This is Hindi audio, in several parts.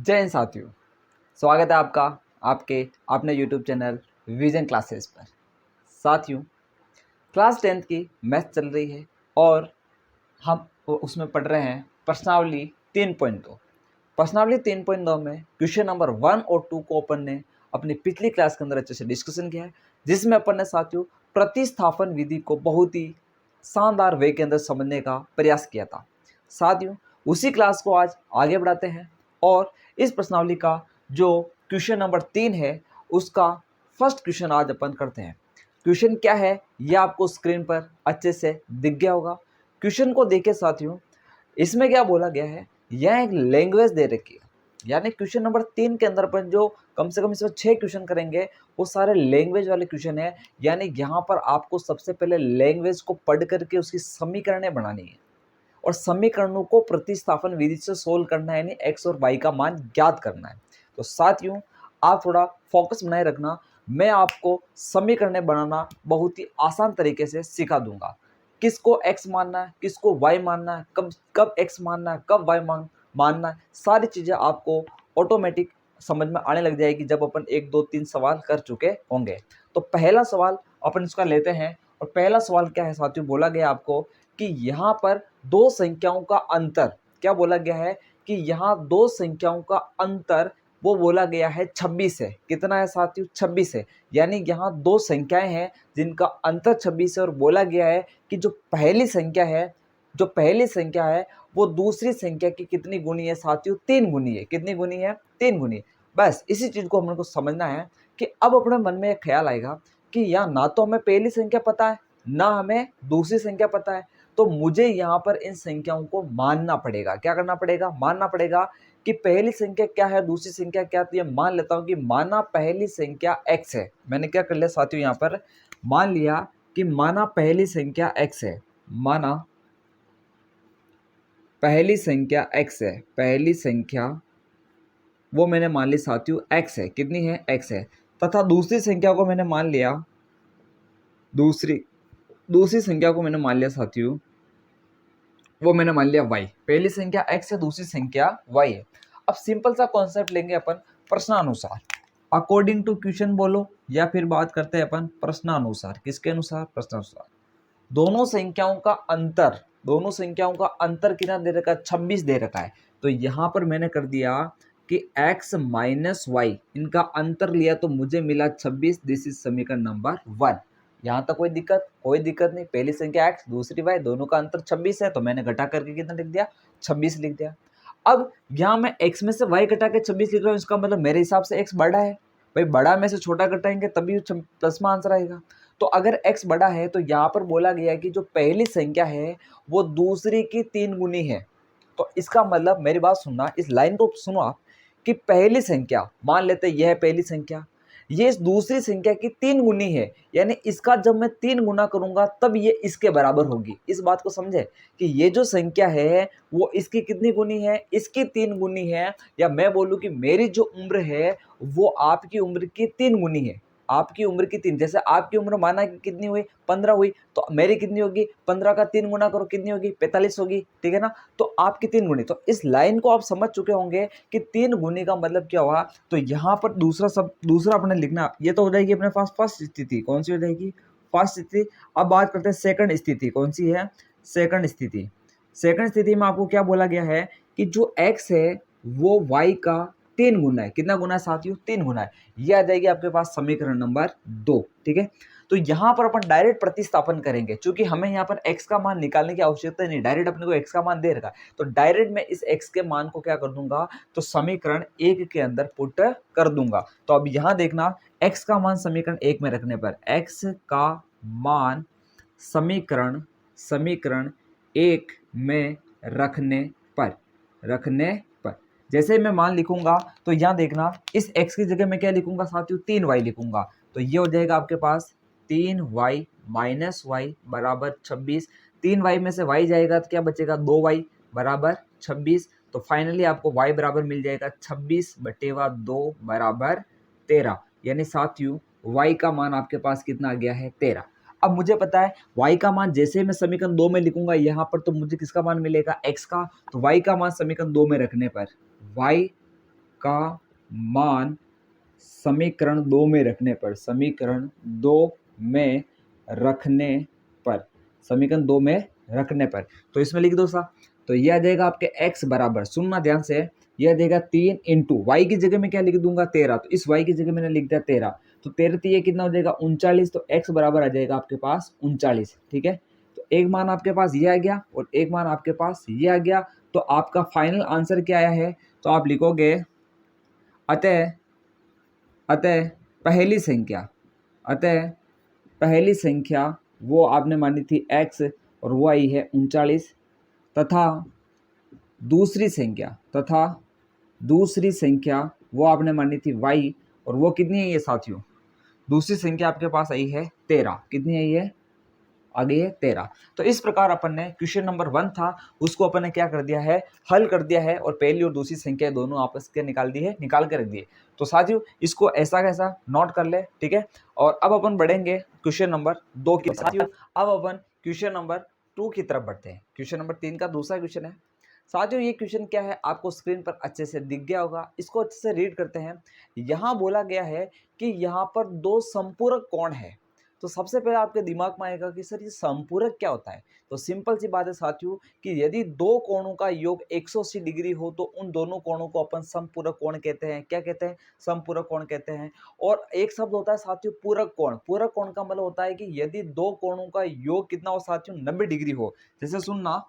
जय हिंद साथियों। स्वागत है आपका आपके अपने यूट्यूब चैनल विजन क्लासेस पर। साथियों, क्लास 10th की मैथ चल रही है और हम उसमें पढ़ रहे हैं प्रश्नावली 3.2। प्रश्नावली 3.2 में क्वेश्चन नंबर 1 और 2 को अपन ने अपनी पिछली क्लास के अंदर अच्छे से डिस्कशन किया है, जिसमें अपन ने साथियों प्रतिस्थापन विधि को बहुत ही शानदार वे के अंदर समझने का प्रयास किया था। साथियों, उसी क्लास को आज आगे बढ़ाते हैं और इस प्रश्नावली का जो क्वेश्चन नंबर 3 है उसका फर्स्ट क्वेश्चन आज अपन करते हैं। क्वेश्चन क्या है यह आपको स्क्रीन पर अच्छे से दिख गया होगा। क्वेश्चन को देखिए साथियों, इसमें क्या बोला गया है, यह एक लैंग्वेज दे रखी है। यानी क्वेश्चन नंबर 3 के अंदर अपन जो कम से कम इसमें 6 क्वेश्चन करेंगे वो सारे लैंग्वेज वाले क्वेश्चन है। यानी यहाँ पर आपको सबसे पहले लैंग्वेज को पढ़ करके उसकी समीकरणें बनानी है और समीकरणों को प्रतिस्थापन विधि से सोल्व करना है, यानी एक्स और वाई का मान ज्ञात करना है। तो साथियों, आप थोड़ा फोकस बनाए रखना। मैं आपको समीकरणें बनाना बहुत ही आसान तरीके से सिखा दूंगा। किसको एक्स मानना है, किसको वाई मानना है, कब कब एक्स मानना है, कब वाई मानना है, सारी चीज़ें आपको ऑटोमेटिक समझ में आने लग जाएगी जब अपन 1 2 3 सवाल कर चुके होंगे। तो पहला सवाल अपन इसका लेते हैं और पहला सवाल क्या है साथियों, बोला गया आपको कि यहाँ पर दो संख्याओं का अंतर, क्या बोला गया है कि यहाँ दो संख्याओं का अंतर वो बोला गया है 26 है। कितना है साथियों? 26 है। यानी यहाँ दो संख्याएं हैं जिनका अंतर 26 है और बोला गया है कि जो पहली संख्या है वो दूसरी संख्या की कितनी गुनी है साथियों? 3 गुनी है। कितनी गुनी है? 3 गुनी है। बस इसी चीज को हमको समझना है कि अब अपने मन में एक ख्याल आएगा कि यहाँ ना तो हमें पहली संख्या पता है ना हमें दूसरी संख्या पता है, तो मुझे यहाँ पर इन संख्याओं को मानना पड़ेगा। क्या करना पड़ेगा? मानना पड़ेगा कि पहली संख्या क्या है, दूसरी संख्या क्या है। तो ये मान लेता हूं कि माना पहली संख्या x है। मैंने क्या कर लिया साथियों, यहाँ पर मान लिया कि माना पहली संख्या x है। माना पहली संख्या x है। पहली संख्या वो मैंने मान ली साथियों x है। कितनी है? x है। तथा दूसरी संख्या को मैंने मान लिया, दूसरी संख्या को मैंने मान लिया साथियों, वो मैंने मान लिया y। पहली संख्या x है, दूसरी संख्या y है। अब सिंपल सा कॉन्सेप्ट लेंगे अपन प्रश्नानुसार, अकॉर्डिंग टू क्वेश्चन बोलो या फिर बात करते हैं अपन प्रश्नानुसार। किसके अनुसार? प्रश्नानुसार। दोनों संख्याओं का अंतर कितना दे रखा है? 26 दे रखा है। तो यहाँ पर मैंने कर दिया कि x माइनस वाई, इनका अंतर लिया तो मुझे मिला 26। दिस इज समीकरण नंबर 1। यहाँ तक कोई दिक्कत नहीं। पहली संख्या x, दूसरी y, दोनों का अंतर 26 है तो मैंने घटा करके कितना लिख दिया? 26 लिख दिया। अब यहाँ मैं x में से y घटा के 26 लिख रहा हूँ, इसका मतलब मेरे हिसाब से x बड़ा है। भाई बड़ा में से छोटा घटाएंगे तभी प्लस में आंसर आएगा। तो अगर x बड़ा है तो यहाँ पर बोला गया कि जो पहली संख्या है वो दूसरी की 3 गुनी है। तो इसका मतलब, मेरी बात सुनना, इस लाइन को सुनो आप, कि पहली संख्या मान लेते हैं यह है पहली संख्या, ये इस दूसरी संख्या की 3 गुनी है। यानी इसका जब मैं 3 गुना करूंगा तब ये इसके बराबर होगी। इस बात को समझे कि ये जो संख्या है वो इसकी कितनी गुनी है? इसकी 3 गुनी है। या मैं बोलूं कि मेरी जो उम्र है वो आपकी उम्र की 3 गुनी है। आपकी उम्र की 3, जैसे आपकी उम्र माना कि कितनी हुई? 15 हुई, तो मेरी कितनी होगी? 15 का 3 गुना करो, कितनी होगी? 45 होगी। ठीक है ना? तो आपकी 3 गुनी। तो इस लाइन को आप समझ चुके होंगे कि 3 गुनी का मतलब क्या हुआ। तो यहाँ पर दूसरा अपने लिखना, ये तो हो जाएगी अपने पास फर्स्ट स्थिति। कौन सी हो जाएगी? फर्स्ट स्थिति। अब बात करते हैं सेकंड स्थिति। कौन सी है? सेकंड स्थिति। सेकंड स्थिति में आपको क्या बोला गया है कि जो x है वो y का 3 गुना है। कितना गुना है साथियों? 3 गुना है। ये आ जाएगी आपके पास समीकरण नंबर 2। ठीक है? तो यहाँ पर अपन डायरेक्ट प्रतिस्थापन करेंगे, क्योंकि हमें यहाँ पर x का मान निकालने की आवश्यकता नहीं। डायरेक्ट अपने को x का मान दे रखा है, तो डायरेक्ट मैं इस x के मान को क्या कर दूंगा? तो समीकरण 1 के अंदर पुट कर दूंगा। तो अब यहाँ देखना, x का मान समीकरण 1 में रखने पर, x का मान समीकरण 1 में रखने पर जैसे मैं मान लिखूंगा तो यहाँ देखना, इस x की जगह मैं क्या लिखूंगा साथियों? 3y लिखूंगा। तो ये हो जाएगा आपके पास 3y माइनस वाई बराबर 26। 3y में से y जाएगा तो क्या बचेगा? 2y बराबर 26। तो फाइनली आपको y बराबर मिल जाएगा 26/2 बराबर 13। यानी साथियों y का मान आपके पास कितना आ गया है? 13। अब मुझे पता है y का मान जैसे मैं समीकरण 2 में लिखूंगा यहाँ पर, तो मुझे किसका मान मिलेगा? x का। तो y का मान समीकरण 2 में रखने पर y का मान समीकरण 2 में रखने पर, समीकरण 2 में रखने पर, समीकरण 2 में रखने पर, तो इसमें लिख दो सा। तो यह आ जाएगा आपके x बराबर, सुनना ध्यान से, यह देगा 3 इंटू वाई की जगह में क्या लिख दूंगा 13, तो इस y की जगह मैंने लिख दिया 13, तो 13 ये कितना हो जाएगा 39, तो x बराबर आ जाएगा आपके पास 39। ठीक है, तो एक मान आपके पास ये आ गया और एक मान आपके पास ये आ गया, तो आपका फाइनल आंसर क्या आया है, तो आप लिखोगे अतः अतः पहली संख्या, अतः पहली संख्या वो आपने मानी थी x और वो आई है 39, तथा दूसरी संख्या, तथा दूसरी संख्या वो आपने मानी थी y और वो कितनी है ये साथियों, दूसरी संख्या आपके पास आई है 13, कितनी आई है, आ गई है 13। तो इस प्रकार अपन ने क्वेश्चन नंबर 1 था उसको अपन ने क्या कर दिया है, हल कर दिया है और पहली और दूसरी संख्या दोनों आपस के निकाल दी है, निकाल के रख दिए। तो साथियों इसको ऐसा कैसा नोट कर ले, ठीक है। और अब अपन बढ़ेंगे क्वेश्चन नंबर 2 की। साथियों अब अपन क्वेश्चन नंबर 2 की तरफ बढ़ते हैं। क्वेश्चन नंबर 3 का दूसरा क्वेश्चन है। साथियों ये क्वेश्चन क्या है आपको स्क्रीन पर अच्छे से दिख गया होगा, इसको अच्छे से रीड करते हैं। यहाँ बोला गया है कि यहाँ पर दो संपूरक कोण है। तो सबसे पहले आपके दिमाग में आएगा कि सर ये संपूरक क्या होता है। तो सिंपल सी बात है साथियों कि यदि दो कोणों का योग 180 डिग्री हो तो उन दोनों कोणों को अपन संपूरक कोण कहते हैं। क्या कहते हैं, संपूरक कोण कहते हैं। और एक शब्द होता है साथियों पूरक कोण। पूरक कोण का मतलब होता है कि यदि दो कोणों का योग कितना हो साथियों 90 डिग्री हो। जैसे सुनना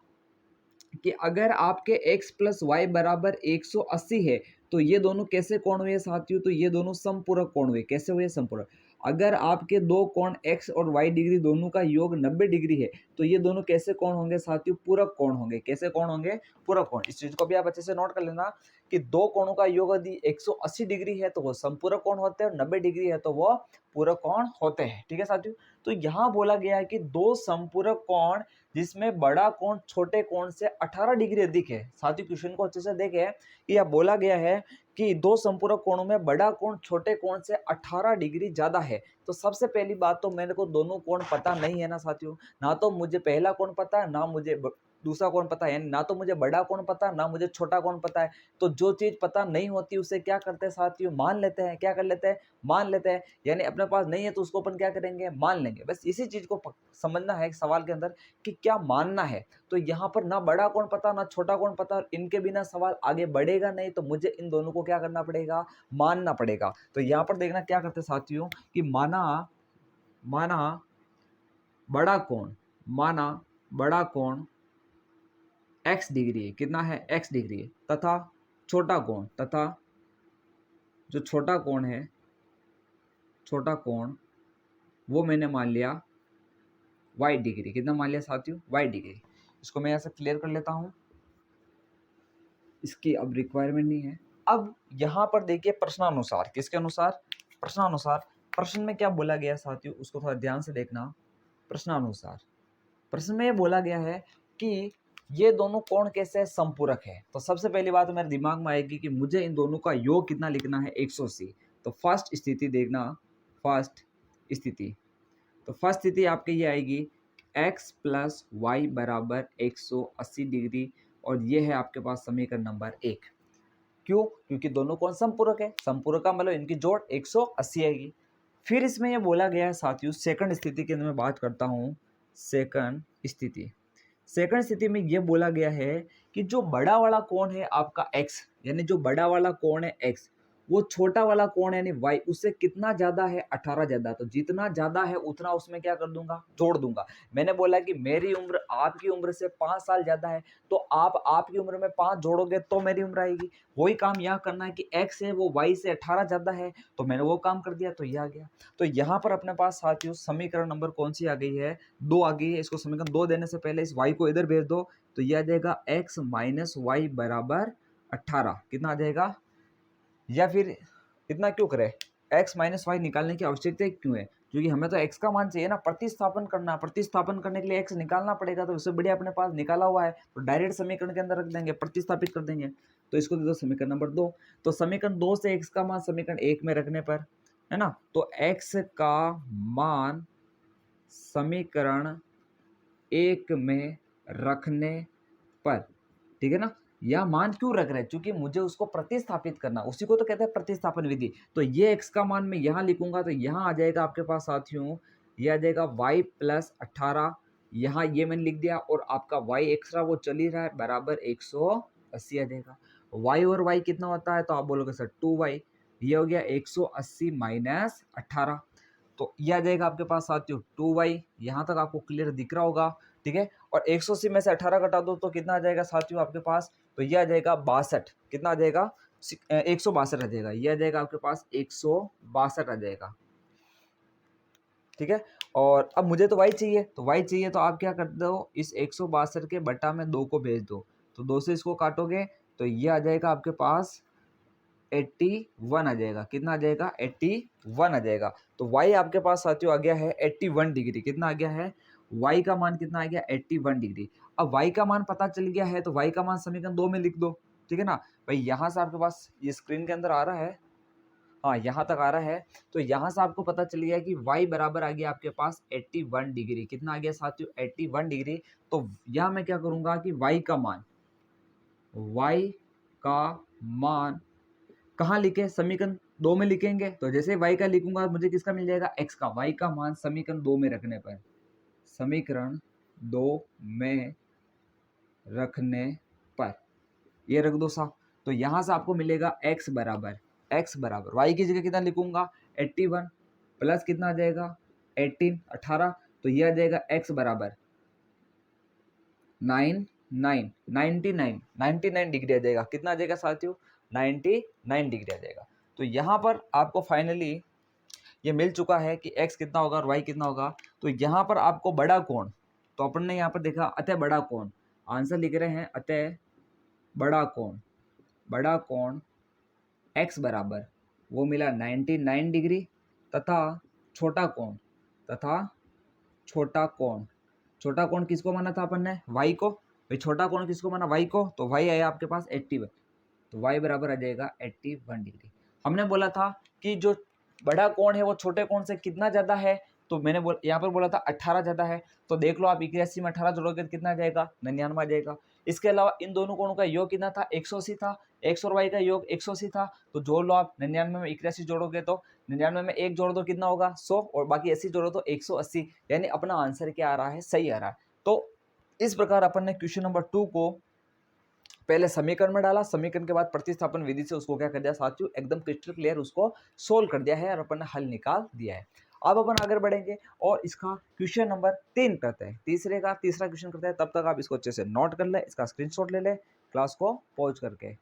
कि अगर आपके x प्लस वाई बराबर 180 है तो ये दोनों कैसे कोण हुए साथियों, तो ये दोनों समपूरक कोण हुए। कैसे हुए, समपूरक। अगर आपके दो कोण x और y डिग्री दोनों का योग 90 डिग्री है तो ये दोनों कैसे कोण होंगे साथियों, पूरक कोण होंगे। कैसे कोण होंगे, पूरक कोण। इस चीज को भी आप अच्छे से नोट कर लेना कि दो कोणों का योग यदि 180 डिग्री है तो वो समपूरक कोण होते हैं और 90 डिग्री है तो वो पूरक कोण होते हैं। ठीक है साथियों, तो यहाँ बोला गया है कि दो समपूरक कोण जिसमें बड़ा कोण छोटे कोण से 18 डिग्री अधिक है। साथियों क्वेश्चन को अच्छे से देखें कि यह बोला गया है कि दो संपूरक कोणों में बड़ा कोण छोटे कोण से 18 डिग्री ज्यादा है। तो सबसे पहली बात तो मेरे को दोनों कोण पता नहीं है ना साथियों, ना तो मुझे पहला कोण पता है ना मुझे दूसरा कोण पता है, ना तो मुझे बड़ा कोण पता है ना मुझे छोटा कोण पता है। तो जो चीज पता नहीं होती उसे क्या करते हैं साथियों, मान लेते हैं। क्या कर लेते हैं, मान लेते हैं। यानी अपने पास नहीं है तो उसको अपन क्या करेंगे, मान लेंगे। बस इसी चीज को समझना है सवाल के अंदर कि क्या मानना है। तो यहाँ पर ना बड़ा कोण पता ना छोटा कोण पता, और इनके बिना सवाल आगे बढ़ेगा नहीं। तो मुझे इन दोनों को क्या करना पड़ेगा, मानना पड़ेगा। तो यहाँ पर देखना क्या करते साथियों कि माना माना बड़ा कोण, माना बड़ा कोण x डिग्री है, कितना है x डिग्री है, तथा छोटा कोण, तथा जो छोटा कोण है, छोटा कोण वो मैंने मान लिया y डिग्री। कितना मान लिया साथियों, y डिग्री। इसको मैं ऐसे क्लियर कर लेता हूं, इसकी अब रिक्वायरमेंट नहीं है। अब यहाँ पर देखिए प्रश्नानुसार, किसके अनुसार, प्रश्नानुसार। प्रश्न में क्या बोला गया साथियों उसको थोड़ा ध्यान से देखना। प्रश्नानुसार प्रश्न में ये बोला गया है कि ये दोनों कोण कैसे संपूरक है। तो सबसे पहली बात मेरे दिमाग में आएगी कि मुझे इन दोनों का योग कितना लिखना है, 180। तो फर्स्ट स्थिति देखना, फर्स्ट स्थिति, तो फर्स्ट स्थिति आपके ये आएगी x प्लस वाई बराबर 180 डिग्री, और ये है आपके पास समीकरण नंबर 1। क्यों, क्योंकि दोनों कोण संपूरक है। संपूरक का मतलब इनकी जोड़ 180 आएगी। फिर इसमें ये बोला गया है साथियों सेकंड स्थिति की मैं बात करता हूँ। सेकंड स्थिति, सेकंड स्थिति में ये बोला गया है कि जो बड़ा वाला कोण है आपका x, यानी जो बड़ा वाला कोण है x, वो छोटा वाला कोण यानी y उससे कितना ज्यादा है, 18 ज्यादा। तो जितना ज्यादा है उतना उसमें क्या कर दूंगा, जोड़ दूंगा। मैंने बोला कि मेरी उम्र आपकी उम्र से 5 साल ज्यादा है, तो आप आपकी उम्र में 5 जोड़ोगे तो मेरी उम्र आएगी। वही काम यहाँ करना है कि x है वो y से 18 ज्यादा है, तो मैंने वो काम कर दिया, तो ये आ गया। तो यहाँ पर अपने पास साथियों समीकरण नंबर कौन सी आ गई है, 2 आ गई है। इसको समीकरण 2 देने से पहले इस y को इधर भेज दो, तो यह आ जाएगा x माइनस वाई बराबर 18। कितना आ जाएगा, या फिर इतना क्यों करे, x माइनस वाई निकालने की आवश्यकता क्यों है, क्योंकि हमें तो x का मान चाहिए ना, प्रतिस्थापन करना। प्रतिस्थापन करने के लिए x निकालना पड़ेगा, तो उससे बढ़िया अपने पास निकाला हुआ है, तो डायरेक्ट समीकरण के अंदर रख देंगे, प्रतिस्थापित कर देंगे। तो इसको दे दो समीकरण नंबर 2। तो समीकरण 2 से x का मान समीकरण 1 में रखने पर, है ना, तो x का मान समीकरण 1 में रखने पर, ठीक है ना, या मान क्यों रख रहे हैं, क्योंकि मुझे उसको प्रतिस्थापित करना, उसी को तो कहते हैं प्रतिस्थापन विधि। तो ये x का मान मैं यहाँ लिखूंगा, तो यहाँ आ जाएगा आपके पास साथियों, ये आ जाएगा y प्लस 18, यहाँ ये मैंने लिख दिया, और आपका y एक्स्ट्रा वो चल ही रहा है, बराबर 180 आ जाएगा। y और y कितना होता है, तो आप बोलोगे सर 2y, ये हो गया 180 माइनस 18, तो ये आ जाएगा आपके पास साथियों 2y। यहाँ तक आपको क्लियर दिख रहा होगा, ठीक है। और 180 में से 18 घटा दो तो कितना आ जाएगा साथियों आपके पास, तो ये आ जाएगा 62, कितना आ जाएगा 162 आ जाएगा, ये आ जाएगा आपके पास 162 आ जाएगा, ठीक है। और अब मुझे तो y चाहिए, तो y चाहिए तो आप क्या करते हो, इस 162 के बटा में 2 को भेज दो, तो 2 से इसको काटोगे तो ये आ जाएगा आपके पास 81 आ जाएगा, कितना आ जाएगा 81 आ जाएगा। तो y आपके पास साथियों आ गया है 81 डिग्री, कितना आ गया है, y का मान कितना आ गया 81 डिग्री। अब y का मान पता चल गया है, तो y का मान समीकरण 2 में लिख दो, ठीक है ना भाई। यहाँ से आपके पास ये स्क्रीन के अंदर आ रहा है, हाँ यहाँ तक आ रहा है, तो यहाँ से आपको पता चल गया कि y बराबर आ गया आपके पास 81 डिग्री, कितना आ गया साथियों 81 डिग्री। तो यहाँ मैं क्या करूँगा कि y का मान कहाँ लिखे, समीकरण 2 में लिखेंगे। तो जैसे y का लिखूंगा मुझे किसका मिल जाएगा, x का, y का मान समीकरण 2 में रखने पर, समीकरण 2 में रखने पर ये रख दो साहब। तो यहाँ से आपको मिलेगा x बराबर y की जगह कितना लिखूंगा 81 प्लस कितना आ जाएगा 18, तो ये आ जाएगा x बराबर 99 डिग्री आ जाएगा, कितना आ जाएगा साथियों 99 डिग्री आ जाएगा। तो यहाँ पर आपको फाइनली ये मिल चुका है कि x कितना होगा और y कितना होगा। तो यहाँ पर आपको बड़ा कोण, तो अपन ने यहाँ पर देखा अतः बड़ा कोण, आंसर लिख रहे हैं अतः बड़ा कोण x बराबर वो मिला 99 डिग्री, तथा छोटा कोण किसको माना था अपन ने, y को, भाई छोटा कोण किसको माना y को, तो y आया आपके पास 81, तो y बराबर आ जाएगा 81 डिग्री। हमने बोला था कि जो बड़ा कोण है वो छोटे कोण से कितना ज़्यादा है, तो मैंने यहाँ पर बोला था 18 ज़्यादा है, तो देख लो आप 81 में 18 जोड़ोगे तो कितना आ जाएगा 99 आ जाएगा। इसके अलावा इन दोनों कोणों का योग कितना था 180 था, x और y का योग 180 था, तो जोड़ लो आप 99 में 81 जोड़ोगे तो 99 में 1 जोड़ दो कितना होगा 100, और बाकी 80 जोड़ो तो 180, यानी अपना आंसर क्या आ रहा है, सही आ रहा है। तो इस प्रकार अपन ने क्वेश्चन नंबर 2 को पहले समीकरण में डाला, समीकरण के बाद प्रतिस्थापन विधि से उसको क्या कर दिया साथियों, एकदम क्रिस्टल क्लियर उसको सोल्व कर दिया है और अपन ने हल निकाल दिया है। अब अपन आगे बढ़ेंगे और इसका क्वेश्चन नंबर 3 करते हैं, तीसरा क्वेश्चन करते हैं। तब तक आप इसको अच्छे से नोट कर ले, इसका स्क्रीनशॉट ले ले क्लास को पॉज करके।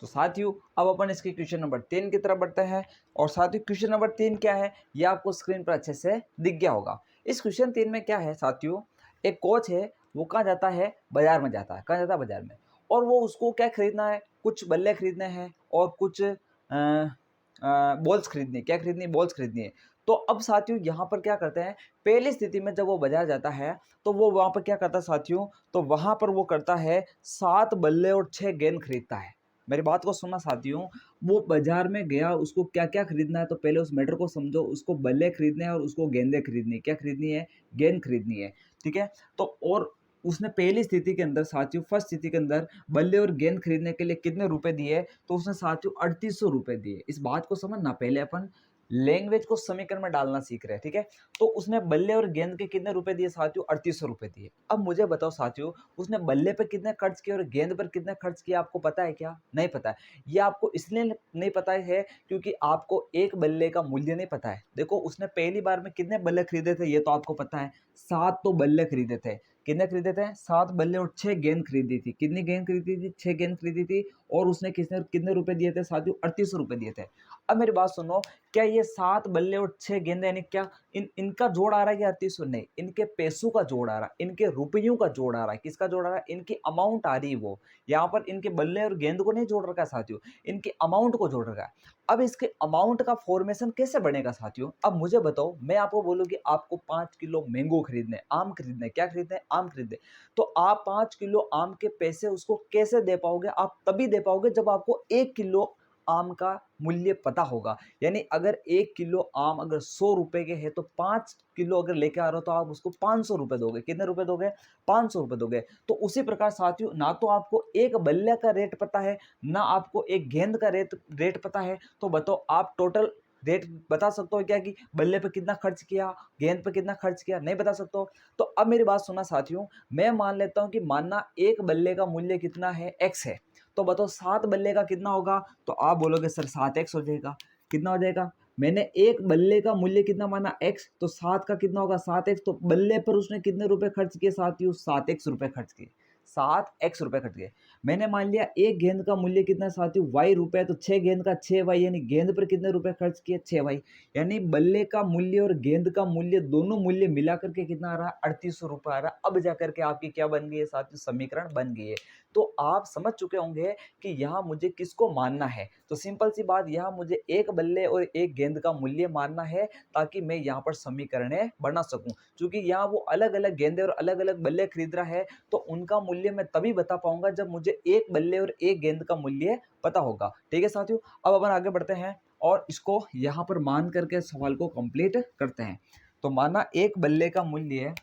तो साथियों अब अपन इसके क्वेश्चन नंबर 3 की तरफ बढ़ते हैं, और साथियों क्वेश्चन नंबर 3 क्या है ये आपको स्क्रीन पर अच्छे से दिख गया होगा। इस क्वेश्चन 3 में क्या है साथियों, एक कोच है वो कहाँ जाता है, बाजार में जाता है, कहाँ जाता है बाजार में, और वो उसको क्या खरीदना है, कुछ बल्ले खरीदने हैं और कुछ बॉल्स खरीदनी, क्या खरीदनी, बॉल्स खरीदनी है। तो अब साथियों यहाँ पर क्या करते हैं, पहली स्थिति में जब वो बाजार जाता है तो वो वहाँ पर क्या करता है साथियों, तो वहाँ पर वो करता है 7 बल्ले और 6 गेंद खरीदता है। मेरी बात को सुनना साथियों, वो बाजार में गया, उसको क्या क्या खरीदना है, तो पहले उस मैटर को समझो, उसको बल्ले खरीदने हैं और उसको गेंदें खरीदनी है, क्या खरीदनी है, गेंद खरीदनी है, ठीक है। तो और उसने पहली स्थिति के अंदर साथियों, फर्स्ट स्थिति के अंदर बल्ले और गेंद खरीदने के लिए कितने रुपए दिए, तो उसने साथियों 3800 रुपए दिए। इस बात को समझना, पहले अपन लैंग्वेज को समीकरण में डालना सीख रहे हैं, ठीक है। तो उसने बल्ले और गेंद के कितने रुपए दिए साथियों, 3800 रुपए दिए। अब मुझे बताओ साथियों, उसने बल्ले पर कितने खर्च किए और गेंद पर कितने खर्च किए, आपको पता है क्या, नहीं पता है। ये आपको इसलिए नहीं पता है क्योंकि आपको एक बल्ले का मूल्य नहीं पता है। देखो उसने पहली बार में कितने बल्ले खरीदे थे ये तो आपको पता है, 7 तो बल्ले खरीदे थे, कितने खरीदे थे, 7 बल्ले और 6 गेंद खरीदी थी। कितनी गेंद खरीदी थी, 6 गेंद खरीदी थी, और उसने कितने रुपए दिए थे साथियों, 3800 रुपए दिए थे। अब मेरी बात सुनो, क्या ये 7 बल्ले और 6 गेंदे यानी क्या इनका जोड़ आ रहा है या 3800, नहीं, इनके पैसों का जोड़ आ रहा है, इनके रुपयों का जोड़ आ रहा है। किसका जोड़ आ रहा है, इनकी अमाउंट आ रही है वो, यहाँ पर इनके बल्ले और गेंद को नहीं जोड़ रखा है साथियों, इनकी अमाउंट को जोड़ रखा है। अब इसके अमाउंट का फॉर्मेशन कैसे बनेगा साथियों, अब मुझे बताओ, मैं आपको बोलूँ कि आपको 5 किलो मैंगो खरीदने, आम खरीदने, क्या खरीदने, आम खरीदने, तो आप 5 किलो आम के पैसे उसको कैसे दे पाओगे, आप तभी दे पाओगे जब आपको 1 किलो आम का मूल्य पता होगा। यानी अगर 1 किलो आम अगर 100 रुपये के है तो 5 किलो अगर लेके आ रहे हो तो आप उसको 500 रुपये दोगे। कितने रुपए दोगे? 500 रुपये दोगे। तो उसी प्रकार साथियों, ना तो आपको एक बल्ले का रेट पता है, ना आपको एक गेंद का रेट पता है, तो बताओ आप टोटल रेट बता सकते हो क्या कि बल्ले पे कितना खर्च किया, गेंद पे कितना खर्च किया? नहीं बता सकते हो। तो अब मेरी बात सुना साथियों, मैं मान लेता हूं कि मानना एक बल्ले का मूल्य कितना है? x है। तो बताओ 7 बल्ले का कितना होगा? तो आप बोलोगे सर 7x हो जाएगा। कितना हो जाएगा? मैंने एक बल्ले का मूल्य कितना माना? x, तो 7 का कितना होगा? 7x। तो बल्ले पर उसने कितने रुपए खर्च किए साथियों? 7x रुपए खर्च किए। 7x रुपए खर्च किए। मैंने मान लिया एक गेंद का मूल्य कितना साथियों? y रुपए, तो 6 गेंद का 6y, यानी गेंद पर कितने रुपए खर्च किए? 6y। यानी बल्ले का मूल्य और गेंद का मूल्य, दोनों मूल्य मिला करके कितना आ रहा है? 3800 रुपये आ रहा है। अब जाकर के आपकी क्या बन गई है साथियों? समीकरण बन गई है। तो आप समझ चुके होंगे कि यहाँ मुझे किसको मानना है। तो सिंपल सी बात, यहाँ मुझे एक बल्ले और एक गेंद का मूल्य मानना है ताकि मैं यहाँ पर समीकरण बना सकूं। क्योंकि यहाँ वो अलग अलग गेंदे और अलग अलग बल्ले खरीद रहा है, तो उनका मूल्य मैं तभी बता पाऊंगा जब मुझे एक बल्ले और एक गेंद का मूल्य पता होगा। ठीक है साथियों, अब अपन आगे बढ़ते हैं और इसको यहाँ पर मान करके सवाल को कंप्लीट करते हैं। तो माना एक बल्ले का मूल्य,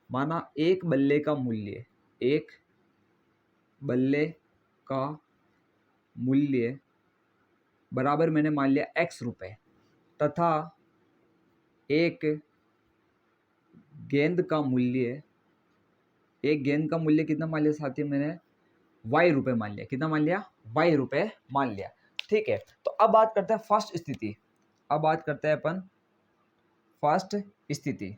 माना एक बल्ले का मूल्य, एक बल्ले का मूल्य बराबर मैंने मान लिया x रुपए, तथा एक गेंद का मूल्य, एक गेंद का मूल्य कितना मान लिया साथियों? मैंने y रुपए मान लिया। कितना मान लिया? y रुपए मान लिया। ठीक है, तो अब बात करते हैं फर्स्ट स्थिति। अब बात करते हैं अपन फर्स्ट स्थिति।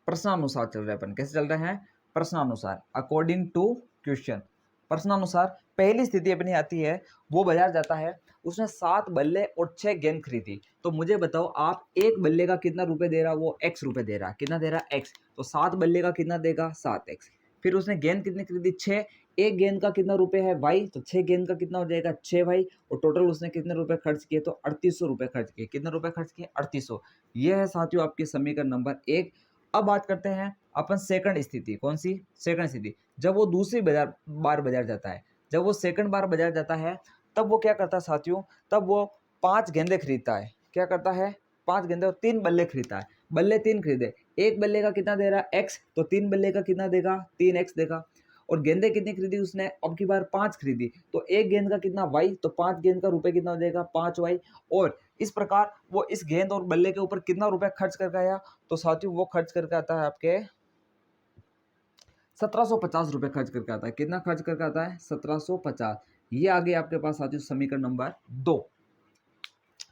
प्रश्नानुसार चल रहे हैं अपन। कैसे चल रहे हैं? प्रश्नानुसार, अकॉर्डिंग टू क्वेश्चन। प्रश्नानुसार पहली स्थिति अपनी आती है, वो बाजार जाता है, उसने 7 बल्ले और 6 गेंद खरीदी। तो मुझे बताओ आप एक बल्ले का कितना रुपए दे रहा? वो x रुपए दे रहा। कितना दे रहा? x। तो 7 बल्ले का कितना देगा? 7x। फिर उसने गेंद कितनी खरीदी? 6। एक गेंद का कितना रुपए है? y। तो 6 गेंद का कितना हो जाएगा? 6y। और टोटल उसने कितने रुपए खर्च किए? तो 3800 रुपए खर्च किए। कितने रुपए खर्च किए? 3800। यह है साथियों आपकी समीकरण नंबर 1। अब बात करते हैं अपन सेकंड स्थिति। कौन सी? सेकंड स्थिति, जब वो दूसरी बार बाजार जाता है। जब वो सेकंड बार बाजार जाता है तब वो क्या करता है साथियों? तब वो 5 गेंदे खरीदता है। क्या करता है? 5 गेंदे और 3 बल्ले खरीदता है। बल्ले 3 खरीदे। एक बल्ले का कितना दे रहा है? x। तो 3 बल्ले का कितना देगा? 3x देगा। और गेंदे कितनी खरीदी उसने? अब की बार 5 खरीदी। तो एक गेंद का कितना? y। तो 5 गेंद का रुपए कितना हो जाएगा? 5y। और इस प्रकार वो इस गेंद और बल्ले के ऊपर कितना रुपए खर्च करके आया? तो साथियों वो खर्च करके आता है आपके 1750 रुपए खर्च करके आता है। कितना खर्च करके आता है? 1750। ये आ गई आपके पास साथियों समीकरण नंबर 2।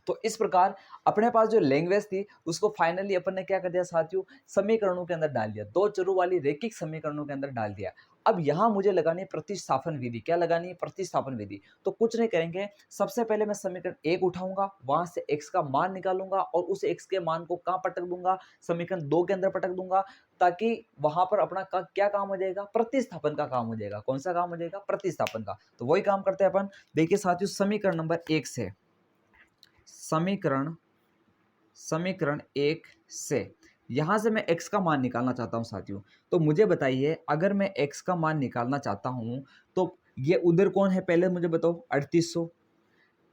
तो इस प्रकार अपने पास जो लैंग्वेज थी उसको फाइनली अपन ने क्या कर दिया साथियों? समीकरणों के अंदर डाल दिया। 2 चरों वाली रैखिक समीकरणों के अंदर डाल दिया। अब यहाँ मुझे लगानी है प्रतिस्थापन विधि। क्या लगानी है? प्रतिस्थापन विधि। तो कुछ नहीं करेंगे, सबसे पहले मैं समीकरण 1 उठाऊंगा, वहां से x का मान निकालूंगा और उस x के मान को कहाँ पटक दूंगा? समीकरण 2 के अंदर पटक दूंगा, ताकि वहां पर अपना क्या काम हो जाएगा? प्रतिस्थापन का काम हो जाएगा। कौन सा काम हो जाएगा? प्रतिस्थापन का। तो वही काम करते हैं अपन। देखिए साथियों, समीकरण नंबर 1 से, समीकरण 1 से यहां से मैं x का मान निकालना चाहता हूं साथियों। तो मुझे बताइए, अगर मैं x का मान निकालना चाहता हूं तो ये उधर कौन है पहले मुझे बताओ? 3800।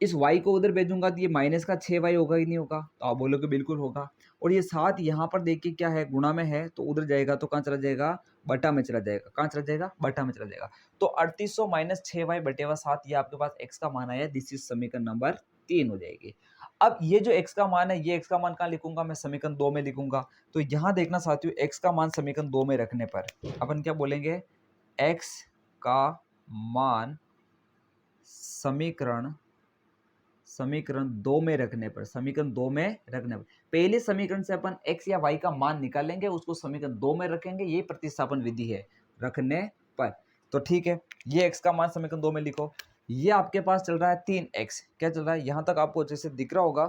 इस y को उधर भेजूंगा तो ये माइनस का 6y होगा ही नहीं होगा? तो आप बोलोगे बिल्कुल होगा। और ये 7 यहाँ पर देखिए क्या है? गुणा में है, तो उधर जाएगा तो कहाँ चला जाएगा? बटा में चला जाएगा। कहाँ चला जाएगा? बटा में चला जाएगा। तो 3800 माइनस 6y बटेवा 7, ये आपके पास x का मान आया। दिस इज समीकरण नंबर 3 हो जाएगी। अब ये जो x का मान है, ये x का मान कहाँ लिखूंगा? मैं समीकरण 2 में लिखूंगा। तो यहाँ देखना साथियों, x का मान समीकरण 2 में रखने पर अपन क्या बोलेंगे? x का मान समीकरण 2 में रखने पर, समीकरण 2 में रखने पर पहले समीकरण से अपन x या y का मान निकालेंगे, उसको समीकरण 2 में रखेंगे। ये प्रतिस्थापन विधि है रखने पर। तो ठीक है, ये x का मान समीकरण 2 में लिखो। ये आपके पास चल रहा है 3x। क्या चल रहा है? यहां तक आपको जैसे दिख रहा होगा।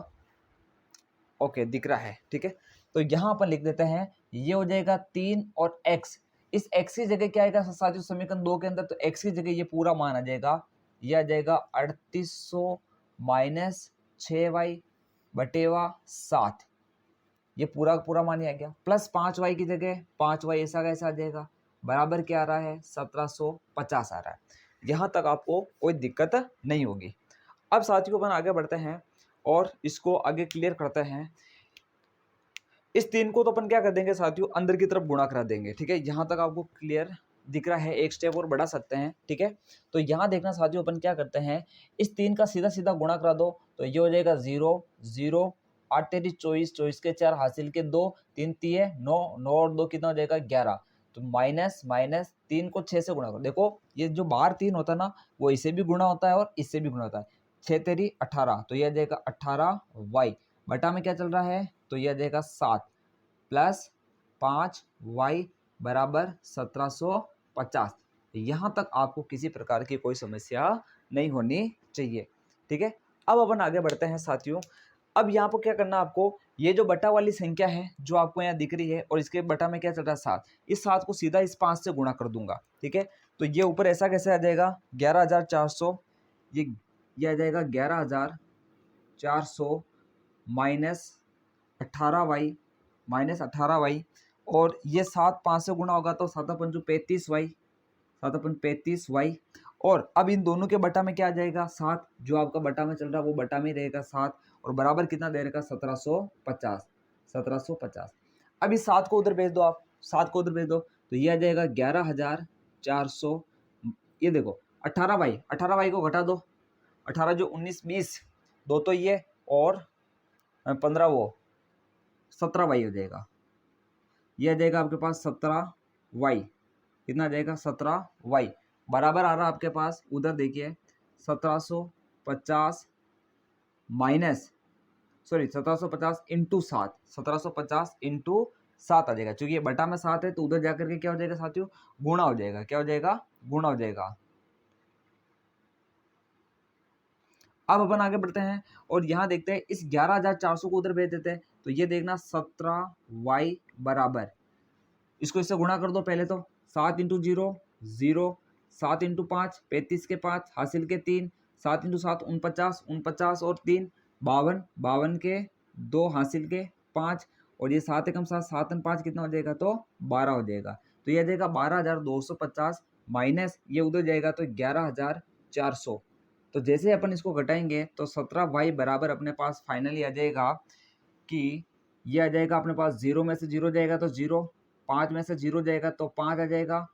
ओके, दिख रहा है। ठीक है, तो यहां अपन लिख देते हैं, ये हो जाएगा 3 और x। इस x की जगह क्या आएगा साथियों समीकरण 2 के अंदर? तो x की जगह ये पूरा मान आ जाएगा। ये आ जाएगा 3800 माइनस 6y बटेवा 7। ये पूरा पूरा मान ही आ गया। प्लस 5y की जगह 5y ऐसा कैसा आ जाएगा? बराबर क्या आ रहा है, 1750 आ रहा है। यहाँ तक आपको कोई दिक्कत नहीं होगी। अब साथियों अपन आगे बढ़ते हैं और इसको आगे क्लियर करते हैं। इस 3 को तो अपन क्या कर देंगे साथियों, अंदर की तरफ गुणा करा देंगे, ठीक है। यहाँ तक आपको क्लियर दिख रहा है, एक स्टेप और बढ़ा सकते हैं, ठीक है। तो यहाँ देखना साथियों, अपन क्या करते हैं, इस 3 का सीधा सीधा गुणा करा दो तो ये हो जाएगा 0 0, 8 तेरी 24, 24 के 4 हासिल के 2, 3 3 9, 9 और 2 कितना हो जाएगा 11। तो माइनस माइनस 3 को 6 से गुणा करो। देखो ये जो बाहर 3 होता है ना, वो इसे भी गुणा होता है और इससे भी गुणा होता है। 6 तेरी 18, तो यह आ जाएगा 18y बटा में क्या चल रहा है, तो यह आ जाएगा 7 प्लस 5y बराबर 1750। यहाँ तक आपको किसी प्रकार की कोई समस्या नहीं होनी चाहिए, ठीक है। अब अपन आगे बढ़ते हैं साथियों। अब यहाँ पर क्या करना आपको, ये जो बटा वाली संख्या है जो आपको यहाँ दिख रही है और इसके बटा में क्या चल रहा है 7, इस 7 को सीधा इस 5 से गुणा कर दूंगा, ठीक है। तो ये ऊपर ऐसा कैसे आ जाएगा 11,400, ये आ जाएगा 11,400 माइनस 18y और ये 7 5 से गुणा होगा तो 7 पंचू 35y, 7 अपन 35y। और अब इन दोनों के बटा में क्या आ जाएगा 7, जो आपका बटा में चल रहा है वो बटा में रहेगा 7 और बराबर कितना दे रहेगा 1750, 1750। अब इस 7 को उधर भेज दो आप, 7 को उधर भेज दो तो ये आ जाएगा 11,400। ये देखो 18y को घटा दो, 18 जो 19 20 दो तो ये और 15 वो 17y हो जाएगा। ये आ जाएगा आपके पास 17y, कितना आ जाएगा 17y बराबर आ रहा आपके पास, उधर देखिए 1750 माइनस 1750 इंटू 7, 1750 इंटू 7 आ जाएगा। क्योंकि ये बटा में 7 है तो उधर जाकर के क्या हो जाएगा साथियों, गुणा हो जाएगा। क्या हो जाएगा, गुणा हो जाएगा। अब अपन आगे बढ़ते हैं और यहाँ देखते हैं इस 11,400 को उधर भेज देते हैं तो ये देखना 17y बराबर, इसको इससे गुणा कर दो पहले तो 7 इंटू 0 0, 7 इंटू 5 35 के 5 हासिल के 3, 7 इंटू 7 49, 49 और 3 52, 52 के 2 हासिल के 5 और ये 7 एकम 7, 7 और 5 कितना हो जाएगा तो 12 हो जाएगा। तो ये जाएगा 12,250 माइनस ये उधर जाएगा तो 11,400। तो जैसे अपन इसको घटाएंगे तो 17y बराबर अपने पास फाइनली आ जाएगा कि ये आ जाएगा अपने पास 0 में से 0 जाएगा तो 0, 5 में से 0 जाएगा तो 5 आ जाएगा।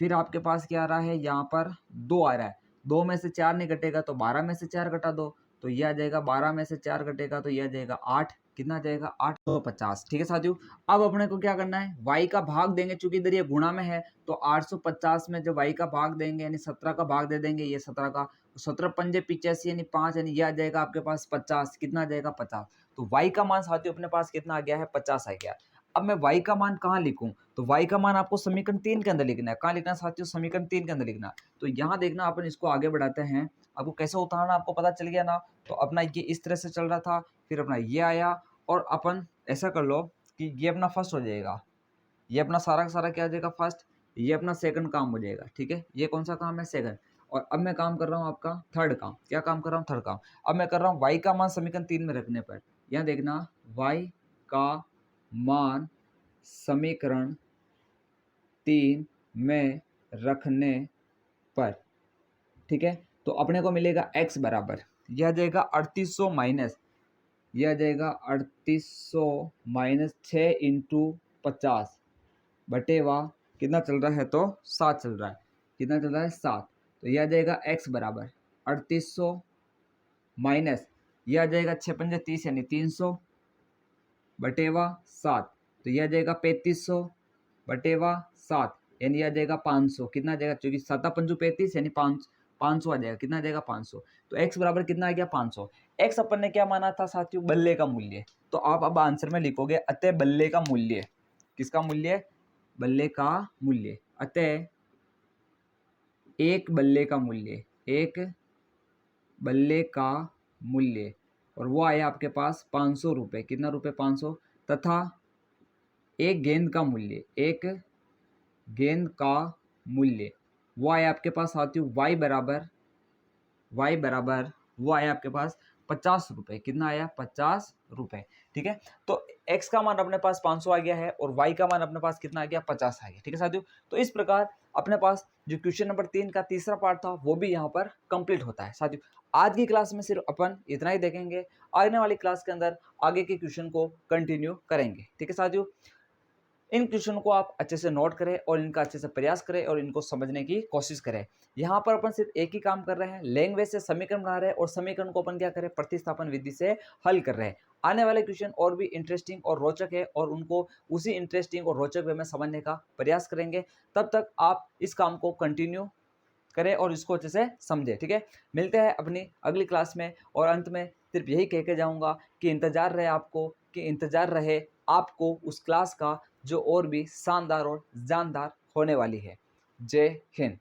फिर आपके पास क्या आ रहा है, यहाँ पर 2 आ रहा है, 2 में से 4 नहीं कटेगा तो 12 में से 4 घटा दो तो ये आ जाएगा 12 में से 4 घटेगा तो ये आ जाएगा 8, कितना जाएगा 850, ठीक है साथियों। अब अपने को क्या करना है, y का भाग देंगे, चूंकि इधर ये गुणा में है तो 850 में जब y का भाग देंगे यानी 17 का भाग दे देंगे, ये 17 का 17 पंजे 85 यानी 5 यानी ये आ जाएगा आपके पास 50, कितना आ जाएगा 50। तो y का मान साथियों अपने पास कितना आ गया है 50 आ गया। अब मैं y का मान कहाँ लिखूं, तो y का मान आपको समीकरण 3 के अंदर लिखना है। कहाँ लिखना है साथियों, समीकरण 3 के अंदर लिखना। तो यहाँ देखना अपन इसको आगे बढ़ाते हैं, आपको कैसे उतारना आपको पता चल गया ना। तो अपना ये इस तरह से चल रहा था, फिर अपना ये आया और अपन ऐसा कर लो कि ये अपना फर्स्ट हो जाएगा, ये अपना सारा का सारा क्या हो जाएगा फर्स्ट, ये अपना सेकंड काम हो जाएगा, ठीक है। ये कौन सा काम है, सेकंड। और अब मैं काम कर रहा हूँ आपका थर्ड काम। क्या काम कर रहा हूँ, थर्ड काम। अब मैं कर रहा हूँ y का मान समीकरण 3 में रखने पर, यहाँ देखना y का मान समीकरण 3 में रखने पर, ठीक है। तो अपने को मिलेगा x बराबर, यह आ जाएगा 3800 माइनस, यह आ जाएगा 3800 माइनस 6 इंटू 50 बटे वाह कितना चल रहा है तो 7 चल रहा है, कितना चल रहा है 7। तो यह आ जाएगा x बराबर 3800 माइनस यह आ जाएगा 6 पंजे 30 यानी 300 बटेवा 7, तो यह आ जाएगा 3500 बटेवा 7 यानी आ जाएगा 500, कितना आ जाएगा, क्योंकि 7 पंजू 35 यानी 500 आ जाएगा, कितना आ जाएगा 500। तो x बराबर कितना आ गया 500। x अपन ने क्या माना था साथियों, बल्ले का मूल्य। तो आप अब आंसर में लिखोगे अतः बल्ले का मूल्य, किसका मूल्य, बल्ले का मूल्य, अतः एक बल्ले का मूल्य, एक बल्ले का मूल्य, और वो आया आपके पास 500 रुपये, कितना रुपये 500, तथा एक गेंद का मूल्य, एक गेंद का मूल्य वो आया आपके पास साथियों y बराबर वो आया आपके पास 50 रुपये। कितना आया? 50 रुपये। ठीक है, तो x का मान अपने पास 500 आ गया है और y का मान अपने पास कितना आ गया? 50 आ गया। ठीक है साथियों, तो इस प्रकार अपने पास जो क्वेश्चन नंबर 3 का तीसरा पार्ट था वो भी यहाँ पर कंप्लीट होता है। साथियों, आज की क्लास में सिर्फ अपन इतना ही देखेंगे, आने वाली क्लास के अंदर आगे के क्वेश्चन को कंटिन्यू करेंगे। ठीक है साथियों, इन क्वेश्चन को आप अच्छे से नोट करें और इनका अच्छे से प्रयास करें और इनको समझने की कोशिश करें। यहाँ पर अपन सिर्फ एक ही काम कर रहे हैं, लैंग्वेज से समीकरण बना रहे हैं और समीकरण को अपन क्या करें? प्रतिस्थापन विधि से हल कर रहे हैं। आने वाले क्वेश्चन और भी इंटरेस्टिंग और रोचक है और उनको उसी इंटरेस्टिंग और रोचक वे में समझने का प्रयास करेंगे। तब तक आप इस काम को कंटिन्यू करें और इसको अच्छे से समझें। ठीक है, मिलते हैं अपनी अगली क्लास में और अंत में सिर्फ यही कह के जाऊँगा कि इंतज़ार रहे आपको उस क्लास का जो और भी शानदार और जानदार होने वाली है। जय हिंद।